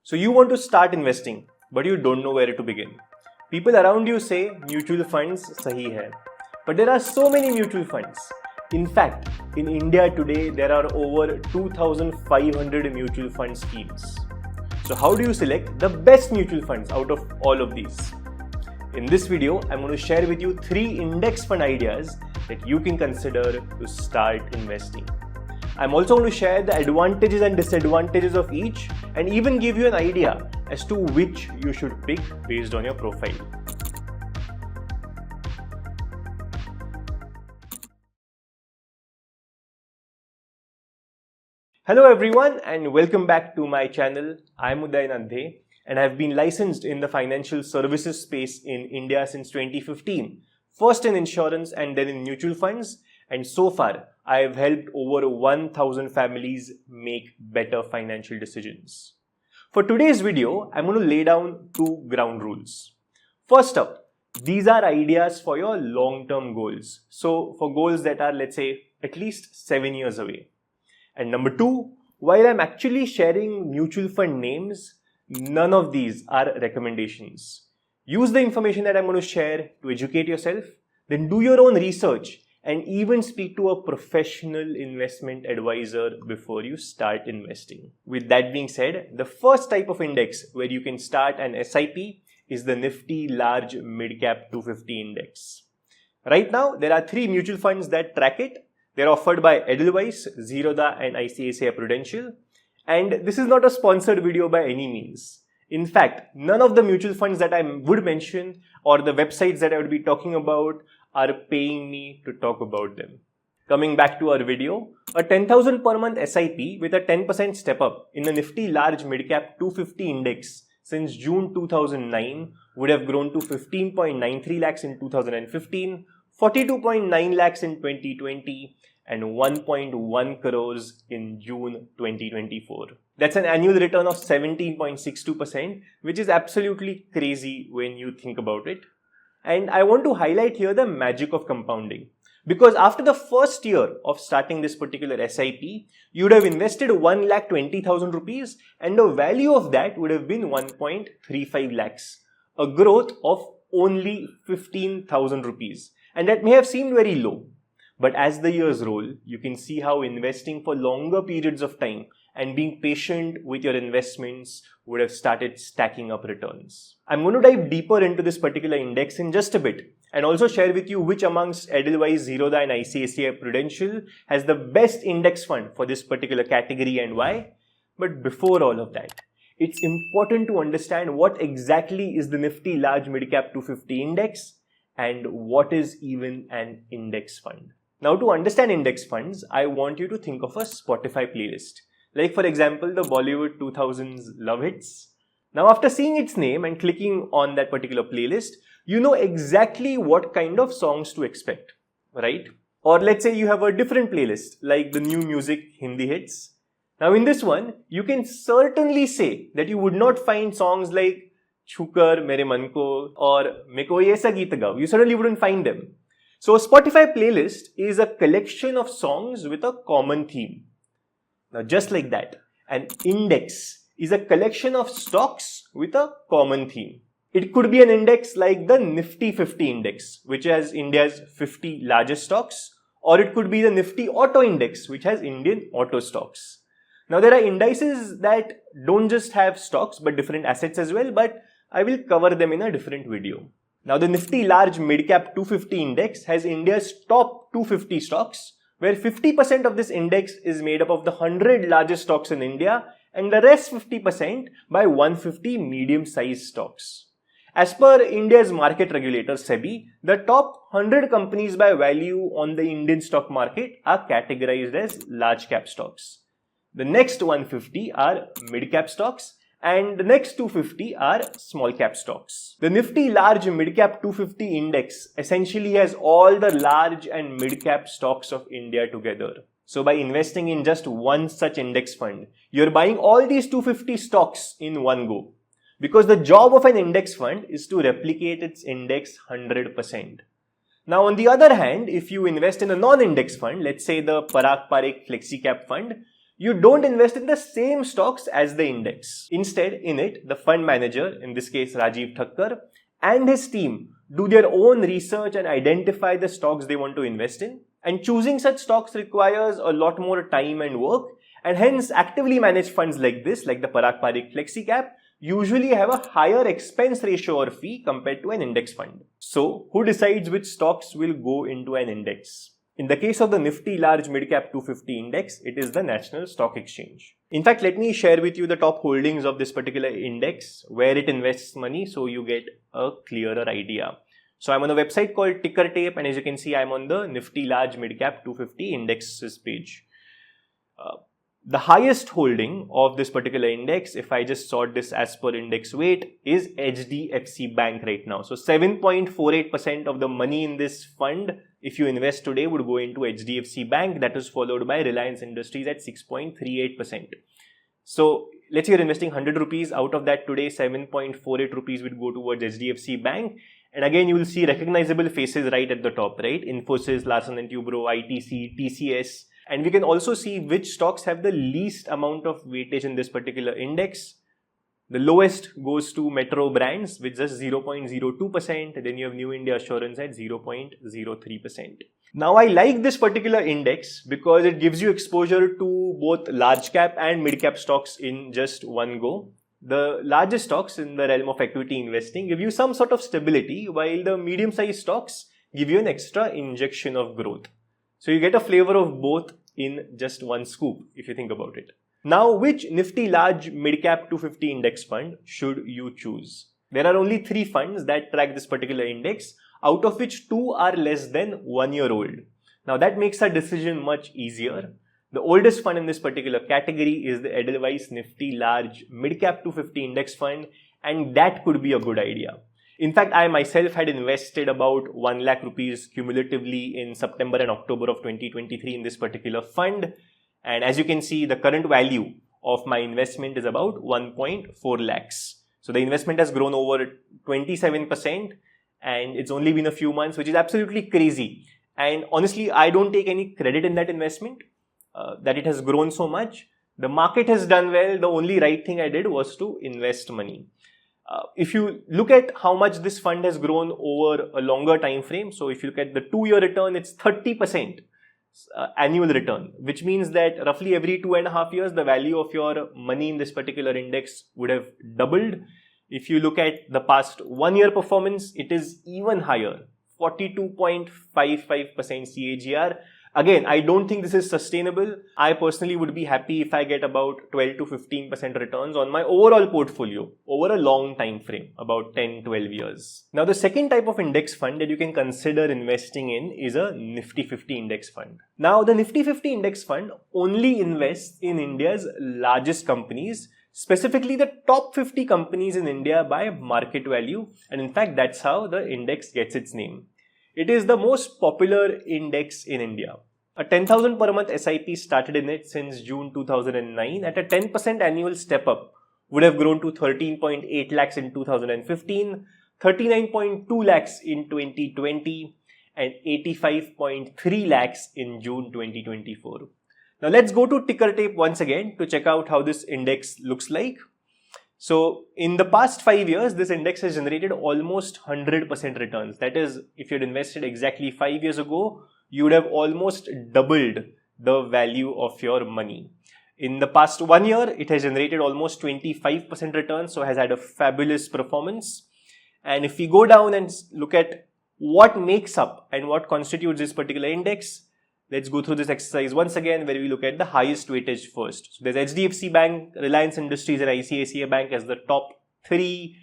So you want to start investing, but you don't know where to begin. People around you say mutual funds sahi hai. But there are so many mutual funds. In fact, in India today, there are over 2,500 mutual fund schemes. So how do you select the best mutual funds out of all of these? In this video, I'm going to share with you 3 index fund ideas that you can consider to start investing. I'm also going to share the advantages and disadvantages of each and even give you an idea as to which you should pick based on your profile. Hello everyone and welcome back to my channel. I'm Udayan Adhye and I've been licensed in the financial services space in India since 2015. First in insurance and then in mutual funds, and so far I've helped over 1,000 families make better financial decisions. For today's video, I'm going to lay down 2 ground rules. First up, these are ideas for your long-term goals. So for goals that are, let's say, at least 7 years away. And number 2, while I'm actually sharing mutual fund names, none of these are recommendations. Use the information that I'm going to share to educate yourself, then do your own research and even speak to a professional investment advisor before you start investing. With that being said, the first type of index where you can start an SIP is the Nifty Large Mid Cap 250 Index. Right now, there are 3 mutual funds that track it. They're offered by Edelweiss, Zerodha and ICICI Prudential. And this is not a sponsored video by any means. In fact, none of the mutual funds that I would mention or the websites that I would be talking about are paying me to talk about them. Coming back to our video, a 10,000 per month SIP with a 10% step up in the Nifty Large Mid Cap 250 Index since June 2009 would have grown to 15.93 lakhs in 2015, 42.9 lakhs in 2020 and 1.1 crores in June 2024. That's an annual return of 17.62%, which is absolutely crazy when you think about it. And I want to highlight here the magic of compounding. Because after the first year of starting this particular SIP, you would have invested 1,20,000 rupees and the value of that would have been 1.35 lakhs. A growth of only 15,000 rupees. And that may have seemed very low. But as the years roll, you can see how investing for longer periods of time and being patient with your investments would have started stacking up returns. I'm going to dive deeper into this particular index in just a bit and also share with you which amongst Edelweiss, Zerodha and ICICI Prudential has the best index fund for this particular category and why. But before all of that, it's important to understand what exactly is the Nifty Large Mid Cap 250 Index and what is even an index fund. Now to understand index funds, I want you to think of a Spotify playlist. Like for example, the Bollywood 2000s Love Hits. Now after seeing its name and clicking on that particular playlist, you know exactly what kind of songs to expect, right? Or let's say you have a different playlist like the New Music Hindi Hits. Now in this one, you can certainly say that you would not find songs like Chukar Mere Man Ko or Meko Ye Sa Geet Gao. You certainly wouldn't find them. So a Spotify playlist is a collection of songs with a common theme. Now just like that, an index is a collection of stocks with a common theme. It could be an index like the Nifty 50 Index, which has India's 50 largest stocks, or it could be the Nifty Auto Index, which has Indian auto stocks. Now there are indices that don't just have stocks but different assets as well, but I will cover them in a different video. Now the Nifty Large Mid Cap 250 Index has India's top 250 stocks, where 50% of this index is made up of the 100 largest stocks in India and the rest 50% by 150 medium-sized stocks. As per India's market regulator SEBI, the top 100 companies by value on the Indian stock market are categorized as large cap stocks. The next 150 are mid cap stocks and the next 250 are small cap stocks. The Nifty Large Mid Cap 250 Index essentially has all the large and mid cap stocks of India together. So by investing in just one such index fund, you're buying all these 250 stocks in one go. Because the job of an index fund is to replicate its index 100%. Now on the other hand, if you invest in a non-index fund, let's say the Parag Parikh Flexi Cap Fund, You don't invest in the same stocks as the index. Instead, in it, the fund manager, in this case Rajiv Thakkar, and his team do their own research and identify the stocks they want to invest in. And choosing such stocks requires a lot more time and work, and hence actively managed funds like this, like the Parag Parikh Flexi Cap, usually have a higher expense ratio or fee compared to an index fund. So, who decides which stocks will go into an index? In the case of the Nifty Large Mid Cap 250 Index, it is the National Stock Exchange. In fact, let me share with you the top holdings of this particular index, where it invests money, so you get a clearer idea. So I'm on a website called Ticker Tape, and as you can see, I'm on the Nifty Large Mid Cap 250 Indexes page. The highest holding of this particular index, if I just sort this as per index weight, is HDFC Bank right now. So 7.48% of the money in this fund, if you invest today, would go into HDFC Bank. That is followed by Reliance Industries at 6.38%. So let's say you're investing 100 rupees. Out of that today, 7.48 rupees would go towards HDFC Bank. And again, you will see recognizable faces right at the top, right? Infosys, Larsen & Toubro, ITC, TCS. And we can also see which stocks have the least amount of weightage in this particular index. The lowest goes to Metro Brands with just 0.02%. Then you have New India Assurance at 0.03%. Now, I like this particular index because it gives you exposure to both large cap and mid cap stocks in just one go. The largest stocks in the realm of equity investing give you some sort of stability, while the medium-sized stocks give you an extra injection of growth. So you get a flavor of both in just one scoop, if you think about it. Now, which Nifty Large Mid Cap 250 Index fund should you choose? There are only 3 funds that track this particular index, out of which 2 are less than 1 year old. Now, that makes our decision much easier. The oldest fund in this particular category is the Edelweiss Nifty Large Mid Cap 250 Index fund, and that could be a good idea. In fact, I myself had invested about 1 lakh rupees cumulatively in September and October of 2023 in this particular fund. And as you can see, the current value of my investment is about 1.4 lakhs. So the investment has grown over 27%, and it's only been a few months, which is absolutely crazy. And honestly, I don't take any credit in that investment, that it has grown so much. The market has done well. The only right thing I did was to invest money. If you look at how much this fund has grown over a longer time frame, so if you look at the 2-year return, it's 30% annual return, which means that roughly every 2.5 years, the value of your money in this particular index would have doubled. If you look at the past 1 year performance, it is even higher, 42.55% CAGR. Again, I don't think this is sustainable. I personally would be happy if I get about 12 to 15% returns on my overall portfolio over a long time frame, about 10-12 years. Now, the second type of index fund that you can consider investing in is a Nifty 50 index fund. Now, the Nifty 50 index fund only invests in India's largest companies, specifically the top 50 companies in India by market value. And in fact, that's how the index gets its name. It is the most popular index in India. A 10,000 per month SIP started in it since June 2009 at a 10% annual step up would have grown to 13.8 lakhs in 2015, 39.2 lakhs in 2020 and 85.3 lakhs in June 2024. Now let's go to Ticker Tape once again to check out how this index looks like. So in the past 5 years, this index has generated almost 100% returns. That is, if you had invested exactly 5 years ago, you would have almost doubled the value of your money. In the past 1 year, it has generated almost 25% returns, so has had a fabulous performance. And if we go down and look at what makes up and what constitutes this particular index, let's go through this exercise once again, where we look at the highest weightage first. So there's HDFC Bank, Reliance Industries and ICICI Bank as the top 3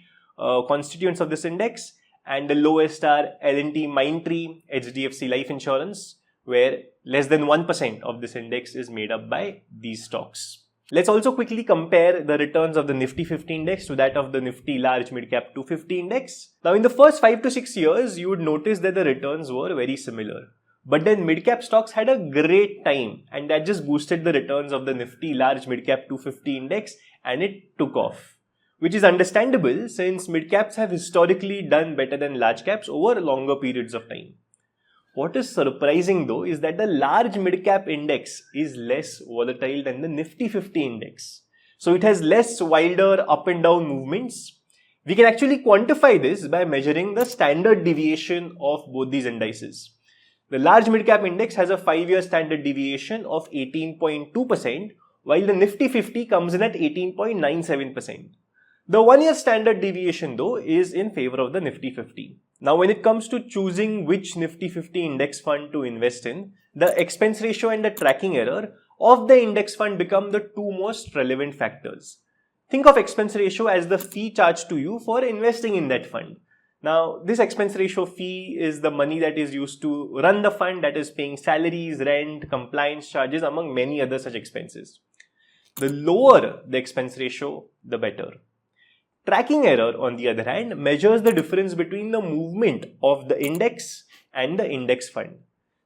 constituents of this index. And the lowest are L&T Mindtree, HDFC Life Insurance, where less than 1% of this index is made up by these stocks. Let's also quickly compare the returns of the Nifty 50 index to that of the Nifty Large Mid Cap 250 index. Now, in the first 5 to 6 years, you would notice that the returns were very similar. But then mid-cap stocks had a great time, and that just boosted the returns of the Nifty Large Mid-Cap 250 index, and it took off. Which is understandable since mid-caps have historically done better than large caps over longer periods of time. What is surprising though is that the large mid-cap index is less volatile than the Nifty 50 index. So it has less wilder up and down movements. We can actually quantify this by measuring the standard deviation of both these indices. The large mid-cap index has a 5-year standard deviation of 18.2%, while the Nifty 50 comes in at 18.97%. The 1-year standard deviation though is in favor of the Nifty 50. Now when it comes to choosing which Nifty 50 index fund to invest in, the expense ratio and the tracking error of the index fund become the two most relevant factors. Think of expense ratio as the fee charged to you for investing in that fund. Now this expense ratio fee is the money that is used to run the fund, that is paying salaries, rent, compliance charges among many other such expenses. The lower the expense ratio, the better. Tracking error, on the other hand, measures the difference between the movement of the index and the index fund.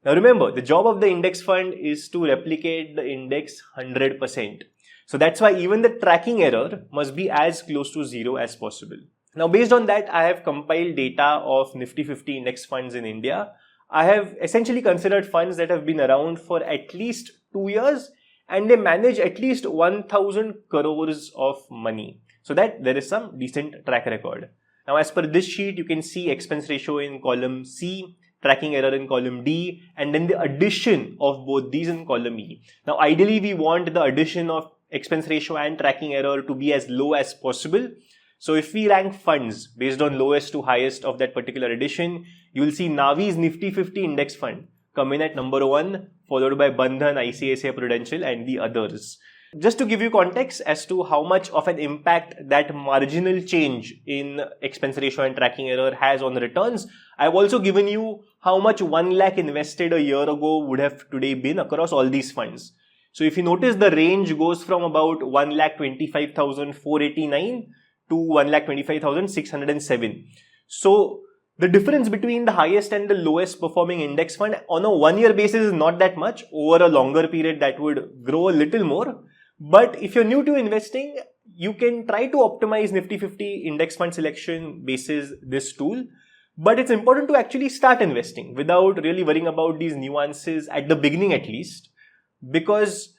Now remember, the job of the index fund is to replicate the index 100%. So that's why even the tracking error must be as close to zero as possible. Now based on that, I have compiled data of Nifty 50 index funds in India. I have essentially considered funds that have been around for at least 2 years and they manage at least 1000 crores of money, so that there is some decent track record. Now as per this sheet, you can see expense ratio in column C, tracking error in column D, and then the addition of both these in column E. Now ideally we want the addition of expense ratio and tracking error to be as low as possible. So if we rank funds based on lowest to highest of that particular addition, you will see Navi's Nifty 50 index fund come in at number 1, followed by Bandhan, ICICI Prudential and the others. Just to give you context as to how much of an impact that marginal change in expense ratio and tracking error has on returns, I've also given you how much 1 lakh invested a year ago would have today been across all these funds. So if you notice, the range goes from about 1,25,489 to 1,25,607. So the difference between the highest and the lowest performing index fund on a 1-year basis is not that much. Over a longer period, that would grow a little more. But if you're new to investing, you can try to optimize Nifty 50 index fund selection basis this tool. But it's important to actually start investing without really worrying about these nuances at the beginning at least, because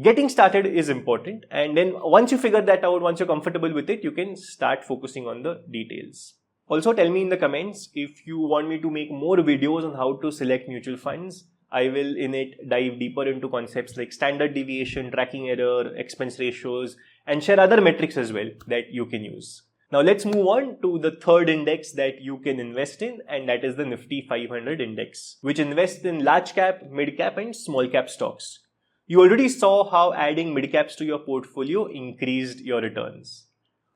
getting started is important. And then once you figure that out, once you're comfortable with it, you can start focusing on the details. Also tell me in the comments if you want me to make more videos on how to select mutual funds. I will in it dive deeper into concepts like standard deviation, tracking error, expense ratios, and share other metrics as well that you can use. Now let's move on to the third index that you can invest in, and that is the Nifty 500 index, which invests in large cap, mid cap and small cap stocks. You already saw how adding mid caps to your portfolio increased your returns.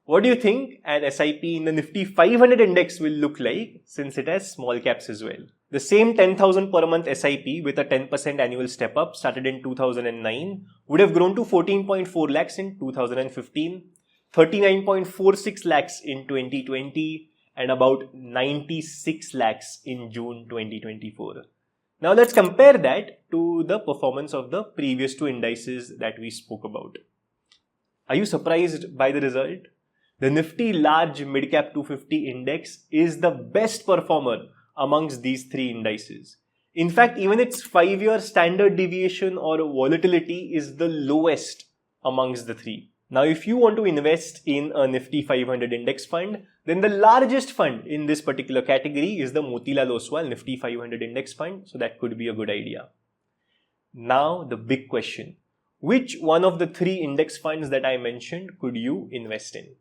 What do you think an SIP in the Nifty 500 index will look like since it has small caps as well? The same 10,000 per month SIP with a 10% annual step up started in 2009 would have grown to 14.4 lakhs in 2015, 39.46 lakhs in 2020 and about 96 lakhs in June 2024. Now let's compare that to the performance of the previous two indices that we spoke about. Are you surprised by the result? The Nifty Large Midcap 250 Index is the best performer amongst these three indices. In fact, even its 5-year standard deviation or volatility is the lowest amongst the three. Now, if you want to invest in a Nifty 500 index fund, then the largest fund in this particular category is the Motilal Oswal Nifty 500 index fund. So that could be a good idea. Now, the big question. Which one of the three index funds that I mentioned could you invest in?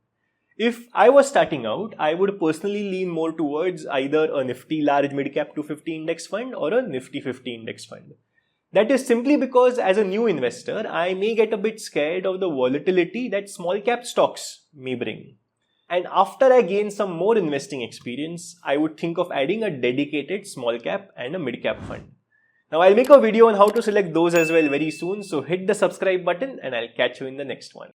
If I was starting out, I would personally lean more towards either a Nifty Large Midcap 250 index fund or a Nifty 50 index fund. That is simply because as a new investor, I may get a bit scared of the volatility that small cap stocks may bring. And after I gain some more investing experience, I would think of adding a dedicated small cap and a mid cap fund. Now I'll make a video on how to select those as well very soon. So hit the subscribe button and I'll catch you in the next one.